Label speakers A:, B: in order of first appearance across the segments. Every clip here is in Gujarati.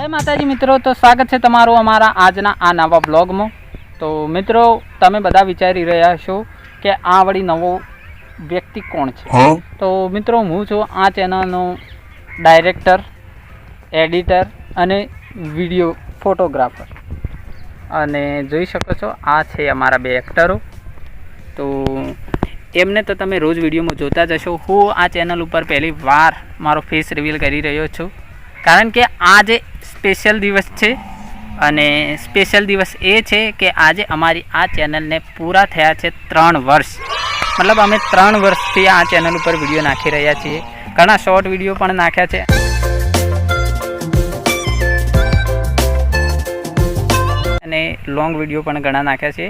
A: जय माताजी मित्रों, तो स्वागत है तमारो अमारा आजना आ नवा ब्लॉग में। तो मित्रों, तमे बधा विचारी रह्या छो कि आ वળી नवो व्यक्ति कोण छे। तो मित्रों, हूँ छुं आ चेनलनो डायरेक्टर, एडिटर अने विडियो फोटोग्राफर। अने जोई शको छो आ छे अमारा बे एक्टरो। तो एमने तो तमे रोज विडियो में जोता ज हशो। हूँ आ चेनल पर पहली वार मारो फेस रिवील करी रह्यो छुं, कारण के आज स्पेशल दिवस है। अने स्पेशल दिवस ए छे कि आज अमारी आ चेनल ने पूरा थया छे 3 वर्ष। मतलब अमे 3 वर्षथी आ चेनल पर विडियो नाखी रह्या छीए। घणा शॉर्ट विडियो पण नाख्या छे अने लॉन्ग विडियो पण घणा नाख्या छे।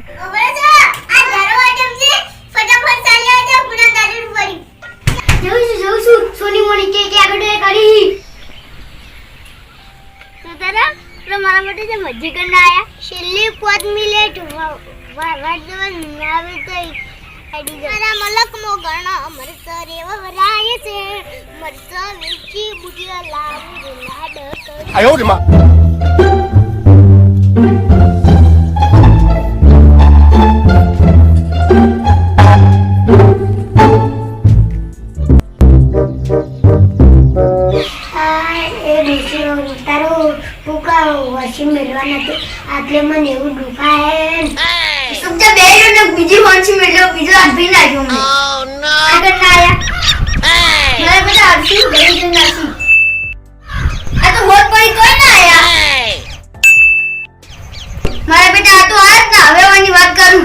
B: मारा માટે જે મજ્જી કરને આયા છેલ્લી 5 મિનિટ વાટ જવા નહીં આવે તો આડી જાય મારા મલકમો ગણા મરસ રે વરાય છે મરસ વેચી બુડિયા લાવી લાડ કરી આયો રે માં वॉशिंग मिलवाना थे आटले मन એવું દુખાય સુબજે બેરો ને બીજી વોશિંગ મિલવો બીજો હાથ ભી ના જો મે આગળ ના આયા મારા બેટા અરસી ગઈ જ નથી આ તો હોત પડી કોઈ ના આયા મારા બેટા આ તો આજ ના હવે વાની વાત કરું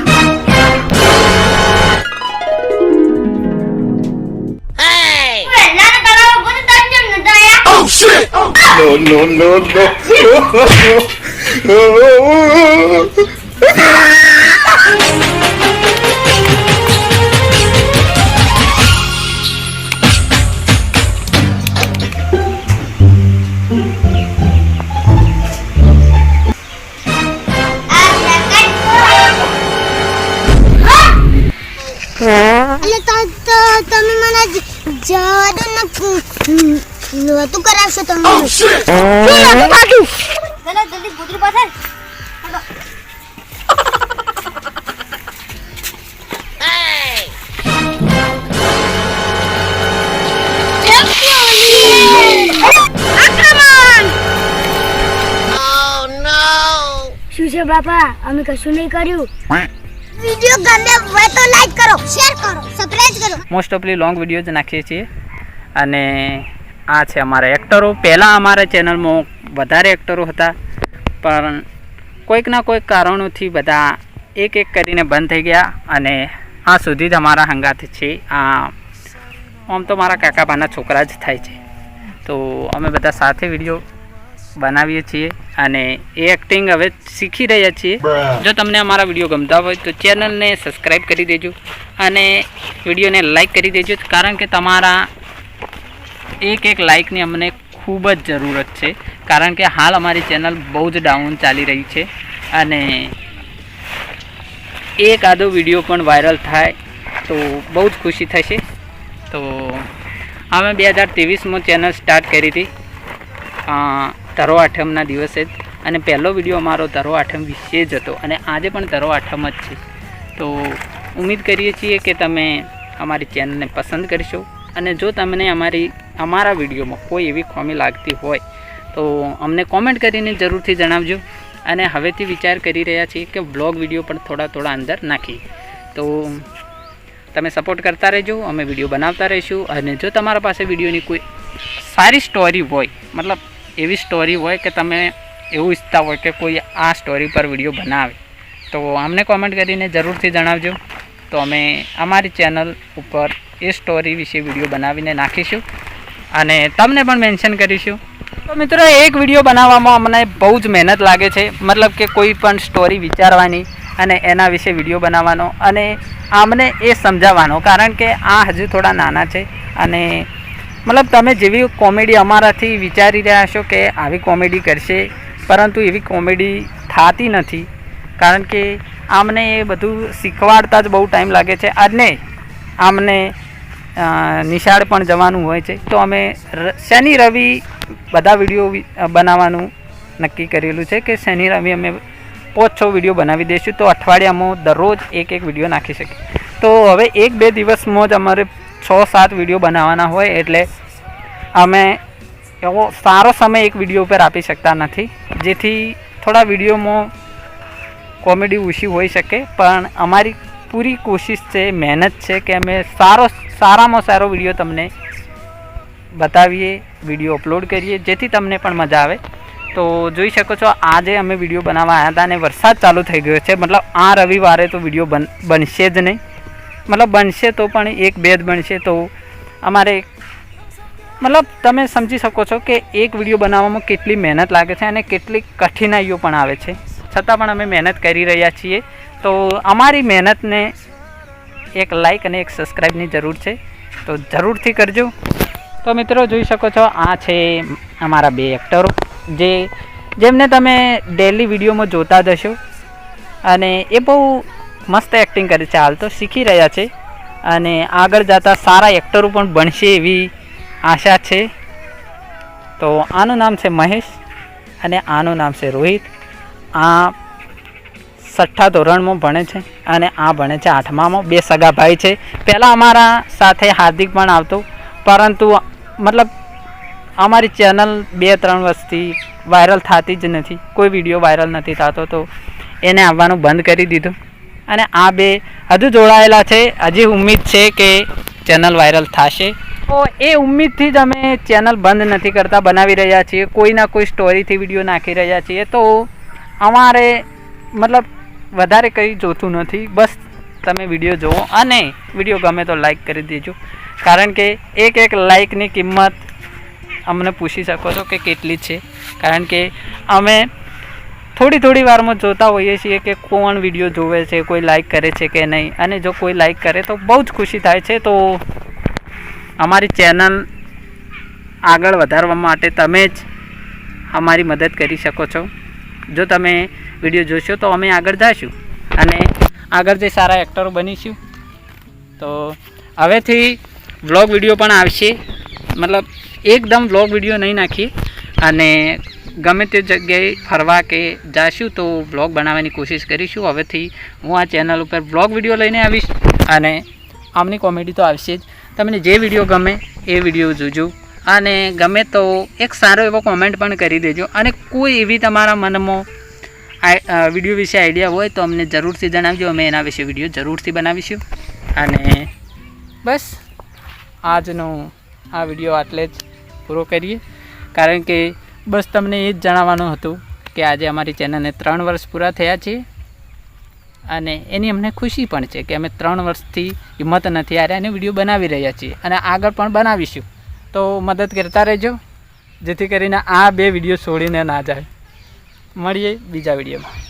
C: No.
B: તમે મને જવા તું કરાવશો તમે જલ્દી ગુજરી પાછળ શું છે બાપા અમે કશું નહીં કર્યું વિડિયો ગમે હોય તો લાઈક કરો શેર કરો સબસ્ક્રાઇબ કરો
A: મોસ્ટ ઓફલી લોંગ વિડિયો જ નાખીએ છીએ। અને આ છે અમારા એક્ટરો। પહેલાં અમારા ચેનલમાં વધારે એક્ટરો હતા, પણ કોઈકના કોઈક કારણોથી બધા એક એક કરીને બંધ થઈ ગયા અને આ સુધી જ અમારા હંગાથ છે। આ આમ તો મારા કાકાબાના છોકરા જ થાય છે। તો અમે બધા સાથે વિડીયો બનાવીએ છીએ અને એ એક્ટિંગ હવે શીખી રહ્યા છીએ। જો તમને અમારા વિડીયો ગમતા હોય તો ચેનલને સબસ્ક્રાઈબ કરી દેજો અને વિડીયોને લાઈક કરી દેજો, કારણ કે તમારા एक लाइक ने अमने खूब ज जरूरत है, कारण के हाल अमारी चैनल बहुत डाउन चाली रही है अने एक आधो विडियो पण वायरल थाय तो बहुत खुशी थशे। तो अमे 2023 में चैनल स्टार्ट करी थी धरो आठमना दिवसे अने पहलो विडियो अमारो धरो आठम विषे ज हतो अने आजे पण धरो आठम ज छे। तो उम्मीद करीए छीए कि तमे अमारी चैनल ने पसंद करशो અને જો તમને અમારા વિડીયોમાં કોઈ એવી ખામી લાગતી હોય તો અમને કોમેન્ટ કરીને જરૂરથી જણાવજો। અને હવેથી વિચાર કરી રહ્યા છીએ કે વ્લોગ વિડીયો પણ થોડા અંદર નાખી, તો તમે સપોર્ટ કરતા રહેજો, અમે વિડીયો બનાવતા રહીશું। અને જો તમારા પાસે વિડીયોની કોઈ સારી સ્ટોરી હોય, मतलब એવી સ્ટોરી હોય કે તમે એવું ઈચ્છતા હોય કે કોઈ આ સ્ટોરી પર વિડીયો બનાવે, તો અમને કોમેન્ટ કરીને જરૂરથી જણાવજો। તો અમે અમારી ચેનલ ઉપર એ સ્ટોરી વિશે વિડીયો બનાવીને નાખીશું અને તમને પણ મેન્શન કરીશું। તો મિત્રો, એક વિડીયો બનાવવામાં અમને બહુ જ મહેનત લાગે છે, મતલબ કે કોઈ પણ સ્ટોરી વિચારવાની અને એના વિશે વિડીયો બનાવવાનો અને આમને એ સમજાવવાનો, કારણ કે આ હજુ થોડા નાના છે અને મતલબ તમે જેવી કોમેડી અમારાથી વિચારી રહ્યા છો કે આવી કોમેડી કરશે, પરંતુ એવી કોમેડી થતી નથી, કારણ કે આમને એ બધું શીખવાડતા જ બહુ ટાઈમ લાગે છે અને આમને નિશાળ પણ જવાનું હોય છે। તો અમે શનિ રવિ બધા વિડીયો બનાવવાનું નક્કી કરેલું છે કે શનિ રવિ અમે 5-6 વિડીયો બનાવી દઈશું, તો અઠવાડિયામાં દરરોજ એક વિડીયો નાખી શકીએ. તો હવે 1-2 દિવસમાં જ અમારે 6-7 વિડીયો બનાવવાના હોય, એટલે અમે એવો સારો સમય એક વિડીયો ઉપર આપી શકતા નથી, જેથી થોડા વિડીયોમાં કોમેડી ઓછી હોઈ શકે. પણ અમારી પૂરી કોશિશ છે, મહેનત છે કે અમે સારામાં સારો વિડીયો તમને બતાવીએ, વિડીયો અપલોડ કરીએ, જેથી તમને પણ મજા આવે. તો જોઈ શકો છો આજે અમે વિડીયો બનાવવા આવ્યા હતા અને વરસાદ ચાલુ થઈ ગયો છે. મતલબ આ રવિવારે તો વિડીયો બનશે જ નહીં, મતલબ બનશે તો પણ 1-2 જ બનશે. તો અમારે મતલબ તમે સમજી શકો છો કે એક વિડીયો બનાવવામાં કેટલી મહેનત લાગે છે અને કેટલી કઠિનાઈઓ પણ આવે છે, છતાં પણ અમે મહેનત કરી રહ્યા છીએ. તો અમારી મહેનતને એક લાઈક અને એક સબસ્ક્રાઈબની જરૂર છે, તો જરૂરથી કરજો. તો મિત્રો જોઈ શકો છો આ છે અમારા 2 એક્ટરો, જેમને તમે ડેલી વિડીયોમાં જોતા જ હશો અને એ બહુ મસ્ત એક્ટિંગ કરે છે. હાલ તો શીખી રહ્યા છે અને આગળ જતાં સારા એક્ટરો પણ બનશે એવી આશા છે. તો આનું નામ છે મહેશ અને આનું નામ છે રોહિત. આ 6ઠ્ઠા ધોરણમાં ભણે છે અને આ ભણે છે 8મામાં. 2 સગા ભાઈ છે. પહેલાં અમારા સાથે હાર્દિક પણ આવતો, પરંતુ મતલબ અમારી ચેનલ 2-3 વર્ષથી વાયરલ થતી જ નથી, કોઈ વિડીયો વાયરલ નથી થતો, તો એને આવવાનું બંધ કરી દીધું. અને આ 2 હજુ જોડાયેલા છે, હજી ઉમ્મીદ છે કે ચેનલ વાયરલ થશે. તો એ ઉમ્મીદથી જ અમે ચેનલ બંધ નથી કરતા, બનાવી રહ્યા છીએ, કોઈના કોઈ સ્ટોરીથી વિડીયો નાખી રહ્યા છીએ. તો અમારે મતલબ વધારે કંઈ જોતું નથી, બસ તમે વિડીયો જુઓ અને વિડીયો ગમે તો લાઈક કરી દેજો, કારણ કે એક લાઈકની કિંમત અમને પૂછી શકો છો કે કેટલી છે. કારણ કે અમે થોડી વારમાં જોતા હોઈએ છીએ કે કોણ વિડીયો જોવે છે, કોઈ લાઈક કરે છે કે નહીં, અને જો કોઈ લાઈક કરે તો બહુ જ ખુશી થાય છે. તો અમારી ચેનલ આગળ વધારવા માટે તમે જ અમારી મદદ કરી શકો છો. જો તમે વિડીયો જોશો તો અમે આગળ જઈશું અને આગળ જે સારા એક્ટરો બનીશું. તો હવેથી વ્લોગ વિડીયો પણ આવશે, મતલબ એકદમ વ્લોગ વિડીયો નહીં નાખીએ, અને ગમે તે જગ્યાએ ફરવા કે જઈશું તો વ્લોગ બનાવવાની કોશિશ કરીશું. હવેથી હું આ ચેનલ ઉપર વ્લોગ વિડીયો લઈને આવીશ અને આમની કોમેડી તો આવશે જ. તમને જે વિડીયો ગમે એ વિડીયો જોજો અને ગમે તો એક સારો એવો કોમેન્ટ પણ કરી દેજો. અને કોઈ એવી તમારા મનમાં વિડીયો વિશે આઈડિયા હોય તો અમને જરૂરથી જણાવજો, અમે એના વિશે વિડીયો જરૂરથી બનાવીશું. અને બસ આજનો આ વિડીયો આટલે જ પૂરો કરીએ, કારણ કે બસ તમને એ જ જણાવવાનું હતું કે આજે અમારી ચેનલને 3 વર્ષ પૂરા થયા છે અને એની અમને ખુશી પણ છે કે અમે 3 વર્ષથી હિંમત નથી હાર્યા અને વિડીયો બનાવી રહ્યા છીએ અને આગળ પણ બનાવીશું. તો મદદ કરતા રહેજો, જેથી કરીને આ 2 વિડીયો છોડીને ના જાય. મળીએ બીજા વિડીયોમાં.